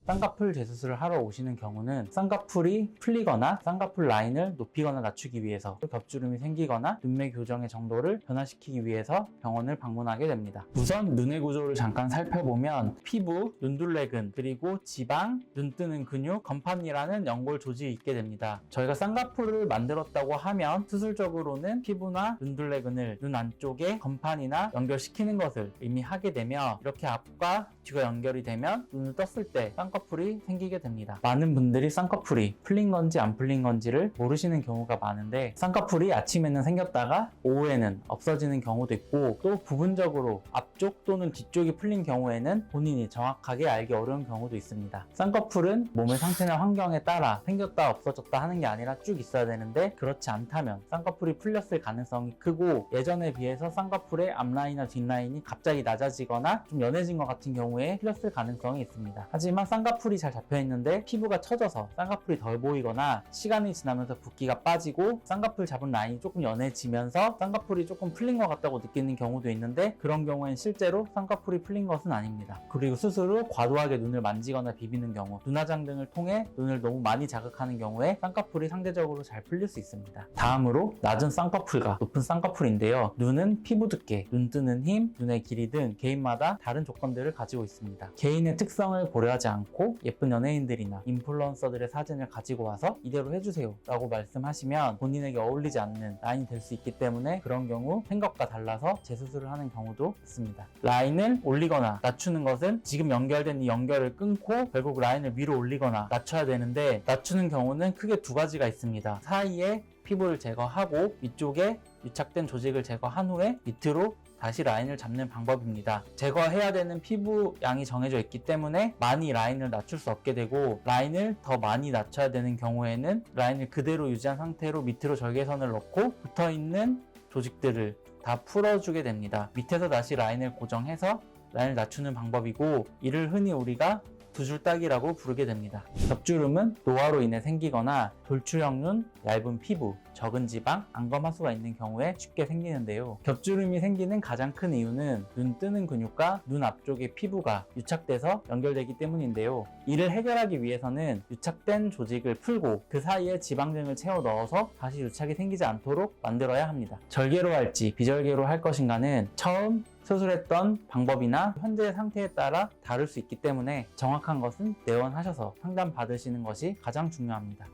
쌍꺼풀 재수술을 하러 오시는 경우는 쌍꺼풀이 풀리거나 쌍꺼풀 라인을 높이거나 낮추기 위해서 겹주름이 생기거나 눈매 교정의 정도를 변화시키기 위해서 병원을 방문하게 됩니다. 우선 눈의 구조를 잠깐 살펴보면 피부, 눈둘레근, 그리고 지방, 눈 뜨는 근육, 건판이라는 연골 조직이 있게 됩니다. 저희가 쌍꺼풀을 만들었다고 하면 수술적으로는 피부나 눈둘레근을 눈 안쪽에 건판이나 연결시키는 것을 의미하게 되며, 이렇게 앞과 뒤가 연결이 되면 눈을 떴을 때 쌍꺼풀이 생기게 됩니다. 많은 분들이 쌍꺼풀이 풀린 건지 안 풀린 건지를 모르시는 경우가 많은데, 쌍꺼풀이 아침에는 생겼다가 오후에는 없어지는 경우도 있고, 또 부분적으로 앞쪽 또는 뒤쪽이 풀린 경우에는 본인이 정확하게 알기 어려운 경우도 있습니다. 쌍꺼풀은 몸의 상태나 환경에 따라 생겼다 없어졌다 하는 게 아니라 쭉 있어야 되는데, 그렇지 않다면 쌍꺼풀이 풀렸을 가능성이 크고, 예전에 비해서 쌍꺼풀의 앞라인이나 뒷라인이 갑자기 낮아지거나 좀 연해진 것 같은 경우에 풀렸을 가능성이 있습니다. 하지만 쌍꺼풀이 잘 잡혀 있는데 피부가 처져서 쌍꺼풀이 덜 보이거나 시간이 지나면서 붓기가 빠지고 쌍꺼풀 잡은 라인이 조금 연해지면서 쌍꺼풀이 조금 풀린 것 같다고 느끼는 경우도 있는데, 그런 경우엔 실제로 쌍꺼풀이 풀린 것은 아닙니다. 그리고 수술 후 과도하게 눈을 만지거나 비비는 경우, 눈화장 등을 통해 눈을 너무 많이 자극하는 경우에 쌍꺼풀이 상대적으로 잘 풀릴 수 있습니다. 다음으로 낮은 쌍꺼풀과 높은 쌍꺼풀인데요. 눈은 피부 두께, 눈 뜨는 힘, 눈의 길이 등 개인마다 다른 조건들을 가지고 있습니다. 개인의 특성을 고려하지 않고 예쁜 연예인들이나 인플루언서들의 사진을 가지고 와서 이대로 해주세요 라고 말씀하시면 본인에게 어울리지 않는 라인이 될 수 있기 때문에, 그런 경우 생각과 달라서 재수술을 하는 경우도 있습니다. 라인을 올리거나 낮추는 것은 지금 연결된 이 연결을 끊고 결국 라인을 위로 올리거나 낮춰야 되는데, 낮추는 경우는 크게 두 가지가 있습니다. 사이에 피부를 제거하고 위쪽에 유착된 조직을 제거한 후에 밑으로 다시 라인을 잡는 방법입니다. 제거해야 되는 피부 양이 정해져 있기 때문에 많이 라인을 낮출 수 없게 되고, 라인을 더 많이 낮춰야 되는 경우에는 라인을 그대로 유지한 상태로 밑으로 절개선을 넣고 붙어있는 조직들을 다 풀어주게 됩니다. 밑에서 다시 라인을 고정해서 라인을 낮추는 방법이고, 이를 흔히 우리가 두 줄 따기라고 부르게 됩니다. 겹주름은 노화로 인해 생기거나 돌출형 눈, 얇은 피부, 적은 지방, 안검하수가 있는 경우에 쉽게 생기는데요. 겹주름이 생기는 가장 큰 이유는 눈 뜨는 근육과 눈 앞쪽의 피부가 유착돼서 연결되기 때문인데요. 이를 해결하기 위해서는 유착된 조직을 풀고 그 사이에 지방 등을 채워 넣어서 다시 유착이 생기지 않도록 만들어야 합니다. 절개로 할지 비절개로 할 것인가는 처음 수술했던 방법이나 현재의 상태에 따라 다를 수 있기 때문에, 정확한 것은 내원하셔서 상담 받으시는 것이 가장 중요합니다.